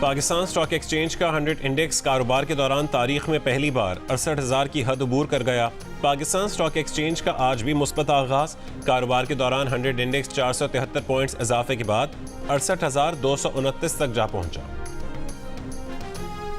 Pakistan stock exchange का 100 index कारोबार के दौरान तारीख में पहली बार 68,000 की हद अबूर कर गया। पाकिस्तान स्टॉक एक्सचेंज का आज भी मुस्बत आगाज। कारोबार के दौरान 100 इंडेक्स 473 पॉइंट्स इजाफे के बाद 68,229 तक जा पहुंचा।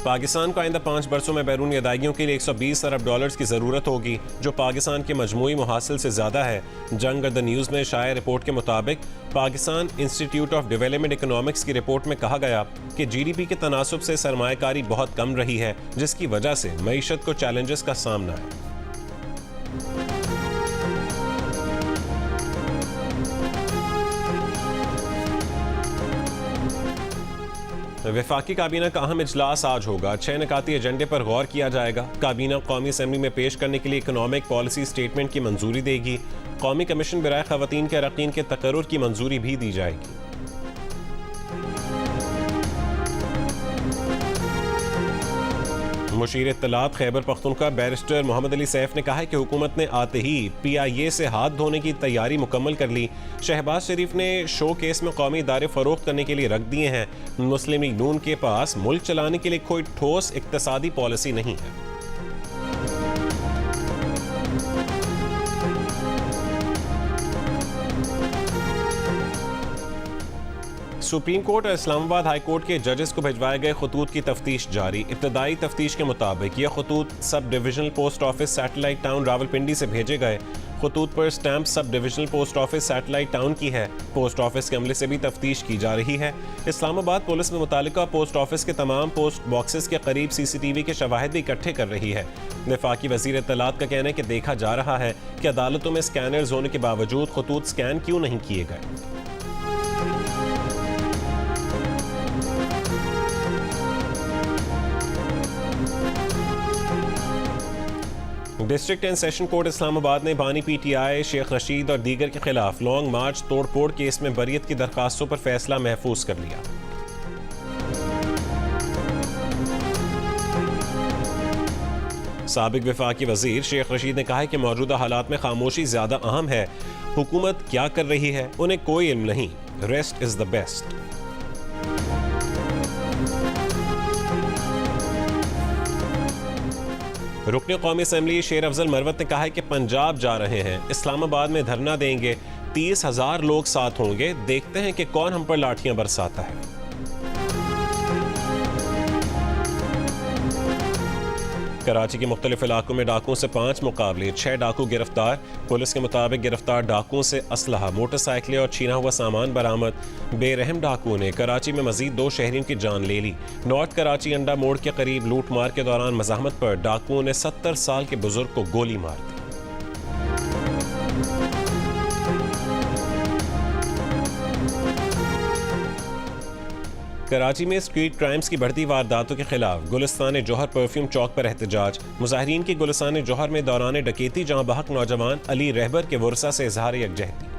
पाकिस्तान को आइंदा 5 बरसों में बैरूनी अदायगियों के लिए 120 अरब डॉलर्स की ज़रूरत होगी, जो पाकिस्तान के मजमूई मुहासिल से ज़्यादा है। जंग द न्यूज़ में शाया रिपोर्ट के मुताबिक Pakistan institute of development economics की रिपोर्ट में कहा गया कि GDP के तनासुब से सरमायाकारी बहुत कम रही है, जिसकी वजह से मईशत को चैलेंजेस का सामना है। वफाकी काबीना का अहम इजलास आज होगा। 6 निकाती एजेंडे पर गौर किया जाएगा। काबीना कौमी असम्बली में पेश करने के लिए इकोनॉमिक पॉलिसी स्टेटमेंट की मंजूरी देगी। कौमी कमीशन बराए खवातीन के अरकान के तकर्रुर की मंजूरी भी दी जाएगी। मुशीर इत्तलात खैबर पख्तूनख्वा बैरिस्टर मोहम्मद अली सैफ ने कहा है कि हुकूमत ने आते ही PIA से हाथ धोने की तैयारी मुकम्मल कर ली। शहबाज शरीफ ने शो केस में कौमी इदारे फरोख्त करने के लिए रख दिए हैं। मुस्लिम लीग नून के पास मुल्क चलाने के लिए कोई ठोस इक्तसादी पॉलिसी नहीं है। सुप्रीम कोर्ट और इस्लामाबाद हाई कोर्ट के जजेस को भिजवाए गए खतूत की तफ्तीश जारी। इब्तदाई तफ्तीश के मुताबिक यह खतूत sub divisional post office satellite town Rawalpindi से भेजे गए। खतूत पर stamp sub divisional post office satellite town की है। पोस्ट ऑफिस के अमले से भी तफ्तीश की जा रही है। इस्लामाबाद पुलिस में मुतालिका पोस्ट ऑफिस के तमाम पोस्ट बॉक्सेस के करीब CCTV के शवाहिद भी इकट्ठे कर रही है। वफाकी वजीर इत्तलात का कहना है कि देखा जा रहा है कि अदालतों में स्कैनर्स होने के बावजूद खतूत स्कैन क्यों नहीं किए गए। District and session court Islamabad ने बानी PTI शेख रशीद और दीगर के खिलाफ लॉन्ग मार्च तोड़फोड़ केस में बरियत की दरखास्तों पर फैसला महफूज कर लिया। साबिक वफाकी वजीर शेख रशीद ने कहा है कि मौजूदा हालात में खामोशी ज्यादा अहम है। हुकूमत क्या कर रही है उन्हें कोई इल्म नहीं। Rest is the best. रुकने कौमी असम्बली शेर अफजल मरवत ने कहा है कि पंजाब जा रहे हैं, इस्लामाबाद में धरना देंगे, 30,000 लोग साथ होंगे, देखते हैं कि कौन हम पर लाठियां बरसाता है। कराची के मुख्तलिफ इलाकों में डाकुओं से 5 मुकाबले 6 डाकू गिरफ्तार। पुलिस के मुताबिक गिरफ्तार डाकुओं से असलहा, मोटरसाइकिलें और छीना हुआ सामान बरामद। बेरहम डाकुओं ने कराची में मजीद 2 शहरियों की जान ले ली। नॉर्थ कराची अंडा मोड़ के करीब लूट मार के दौरान मज़ाहमत पर डाकुओं ने 70 साल के बुजुर्ग को गोली मार दी। कराची में स्ट्रीट क्राइम्स की बढ़ती वारदातों के खिलाफ गुलिस्तान जौहर परफ्यूम चौक पर एहतजाज। मुजाहिरीन की गुलिस्तान जौहर में दौरान डकैती जहां बहक नौजवान अली रहबर के वर्सा से इजहार यकजहती।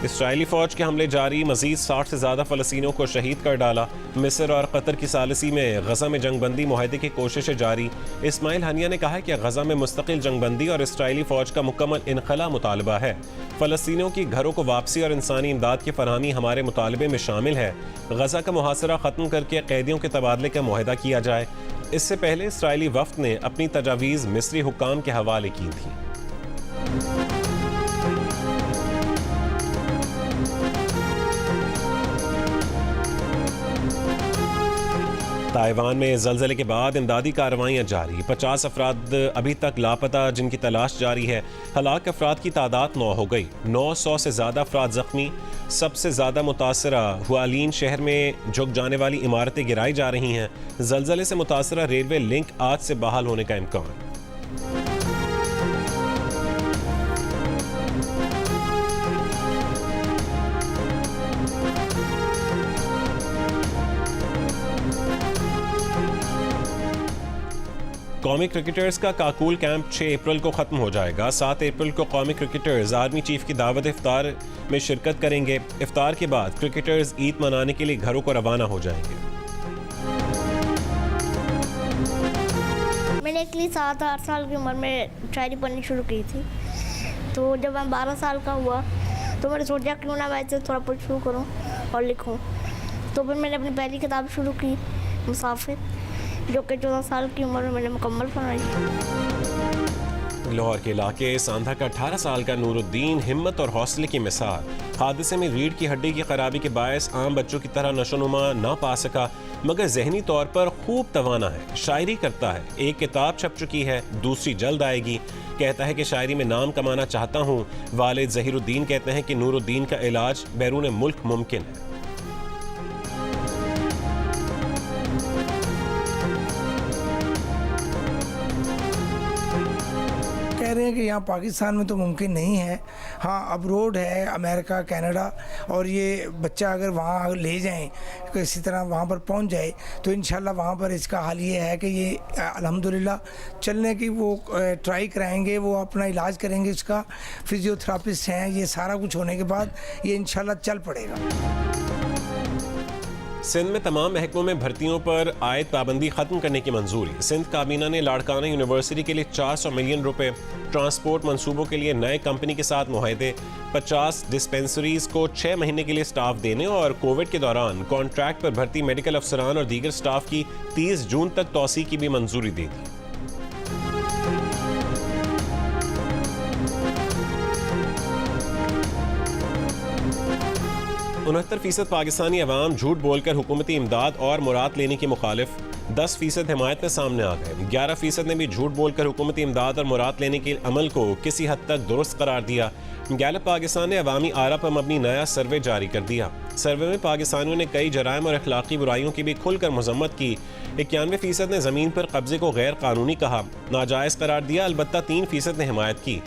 इसराइली फौज के हमले जारी, मजीद 60 से ज्यादा फलस्तीनियों को शहीद कर डाला। मिस्र और कतर की सालिसी में गजा में जंगबंदी मुआहदे की कोशिशें जारी। इस्माइल हनिया ने कहा है कि गजा में मुस्तकिल जंगबंदी और इसराइली फौज का मुकम्मल इनखला मुतालबा है। फलस्तीनियों की घरों को वापसी और इंसानी इमदाद की फरहमी हमारे मुतालबे में शामिल है। गजा का मुहासरा खत्म करके कैदियों के तबादले का मुआहदा किया जाए। इससे पहले इसराइली वफ्द ने अपनी तजावीज़ मिस्री हुक्काम के हवाले की थी। ताइवान में ज़लज़ले के बाद इमदादी कार्रवाइयाँ जारी। 50 अफराद अभी तक लापता, जिनकी तलाश जारी है। हलाक अफराद की तादाद 9 हो गई। 900 से ज़्यादा अफराद ज़ख्मी। सबसे ज़्यादा मुतासरा हुआलिन शहर में झुक जाने वाली इमारतें गिराई जा रही हैं। ज़लज़ले से मुतासरा रेलवे लिंक आज से बहाल होने का इम्कान। कौमी क्रिकेटर्स का काकूल कैंप 6 अप्रैल को ख़त्म हो जाएगा। 7 अप्रैल को कौमी क्रिकेटर्स आर्मी चीफ की दावत इफ्तार में शिरकत करेंगे। इफ्तार के बाद क्रिकेटर्स ईद मनाने के लिए घरों को रवाना हो जाएंगे। मैंने एक्चुअली 7-8 साल की उम्र में शायरी पढ़नी शुरू की थी। तो जब मैं 12 साल का हुआ तो मैंने सोचा क्यों ना मैं इसे थोड़ा बहुत शुरू करूँ और लिखूँ। तो फिर मैंने अपनी पहली किताब शुरू की मुसाफिर, जो कि 14 साल की उम्र में मैंने मुकम्मल बनाई। लाहौर के इलाके सांधा का 18 साल का नूरुद्दीन हिम्मत और हौसले की मिसाल। हादसे में रीढ़ की हड्डी की खराबी के बायस आम बच्चों की तरह नशोनुमा ना पा सका, मगर जहनी तौर पर खूब तवाना है। शायरी करता है, एक किताब छप चुकी है, दूसरी जल्द आएगी। कहता है कि शायरी में नाम कमाना चाहता हूँ। वालिद ज़हीरुद्दीन कहते हैं कि नूरुद्दीन का इलाज बैरून मुल्क मुमकिन है। कह रहे हैं कि यहाँ पाकिस्तान में तो मुमकिन नहीं है, हाँ अब्रोड है, अमेरिका, कनाडा, और ये बच्चा अगर वहाँ ले जाएं, किसी तरह वहाँ पर पहुँच जाए तो इंशाल्लाह वहाँ पर इसका हाल ये है कि ये अल्हम्दुलिल्लाह चलने की वो ट्राई कराएंगे, वो अपना इलाज करेंगे, इसका फिजियोथेरापिस्ट हैं, ये सारा कुछ होने के बाद ये इंशाल्लाह चल पड़ेगा। सिंध में तमाम महकमों में भर्तियों पर आयद पाबंदी खत्म करने की मंजूरी। सिंध काबीना ने लाड़काना यूनिवर्सिटी के लिए 400 मिलियन रुपए, ट्रांसपोर्ट मंसूबों के लिए नए कंपनी के साथ मुआहदे, 50 डिस्पेंसरीज को 6 महीने के लिए स्टाफ देने और कोविड के दौरान कॉन्ट्रैक्ट पर भर्ती मेडिकल अफसरान और दीगर स्टाफ की 30 जून तक तौसी की भी मंजूरी दे दी। 69% पाकिस्तानी अवाम झूठ बोलकर हुकूमती इमदाद और मुराद लेने की मुखालिफ, 10% हिमायत में सामने आ गए। 11% ने भी झूठ बोलकर हुकूमती इमदाद और मुराद लेने के अमल को किसी हद तक दुरुस्त करार दिया। गैलप पाकिस्तान ने अवामी आरा पर मबनी नया सर्वे जारी कर दिया। सर्वे में पाकिस्तानियों ने कई जराइम और अखलाकी बुराइयों की भी खुलकर मजम्मत की। 91% ने ज़मीन पर कब्जे को गैर कानूनी कहा, नाजायज़ करार दिया। अलबत्ता 3% ने हिमायत की।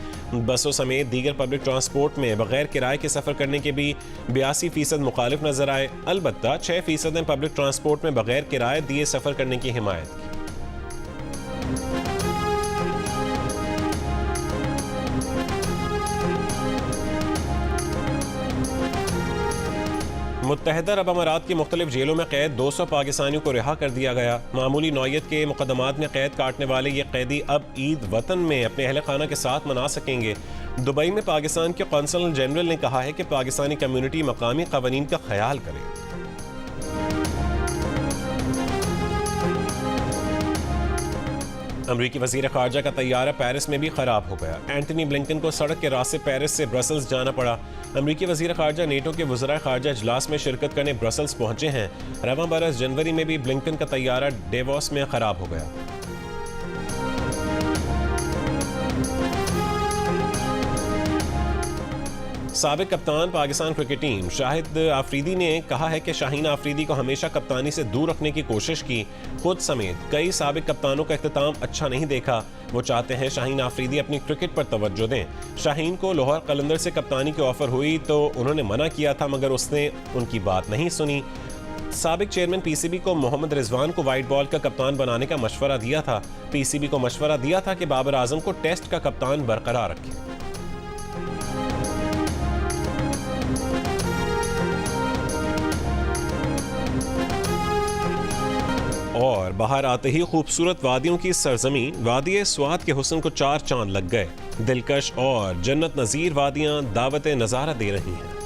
बसों समेत दीगर पब्लिक ट्रांसपोर्ट में बगैर किराए के सफ़र करने के भी 82% मुखालिफ नजर आए। अलबत्ता 6% ने पब्लिक ट्रांसपोर्ट में बगैर किराए दिए सफ़र करने की हिमायत की। मुत्तहदा अरब अमारात की मुख्तलिफ जेलों में कैद 200 पाकिस्तानियों को रिहा कर दिया गया। मामूली नौयत के मुकदमात में कैद काटने वाले ये कैदी अब ईद वतन में अपने अहल खाना के साथ मना सकेंगे। दुबई में पाकिस्तान के कौंसल जनरल ने कहा है कि पाकिस्तानी कम्युनिटी मकामी कवानीन का ख्याल करे। अमरीकी वज़ीर ख़ारजा का तैयारा पेरिस में भी ख़राब हो गया। एंटनी ब्लिंकन को सड़क के रास्ते पेरिस से ब्रसल्स जाना पड़ा। अमरीकी वज़ीर ख़ारजा नेटो के वज़राए ख़ारजा इजलास में शिरकत करने ब्रसल्स पहुंचे हैं। रवां बरस जनवरी में भी ब्लिंकन का तैयारा डेवोस में ख़राब हो गया। साबिक कप्तान पाकिस्तान क्रिकेट टीम शाहिद आफरीदी ने कहा है कि शाहीन आफरीदी को हमेशा कप्तानी से दूर रखने की कोशिश की। खुद समेत कई साबिक कप्तानों का इख्तिताम अच्छा नहीं देखा। वो चाहते हैं शाहीन आफरीदी अपनी क्रिकेट पर तवज्जो दें। शाहीन को लाहौर कलंदर से कप्तानी की ऑफर हुई तो उन्होंने मना किया था, मगर उसने उनकी बात नहीं सुनी। साबिक चेयरमैन पीसीबी को मोहम्मद रिजवान को वाइट बॉल का कप्तान बनाने का मशवरा दिया था। पीसीबी को मशवरा दिया था कि बाबर आजम को टेस्ट का कप्तान बरकरार रखें। और बाहर आते ही खूबसूरत वादियों की सरजमी वादी स्वात के हुस्न को 4 चांद लग गए। दिलकश और जन्नत नज़ीर वादियां दावत नज़ारा दे रही हैं।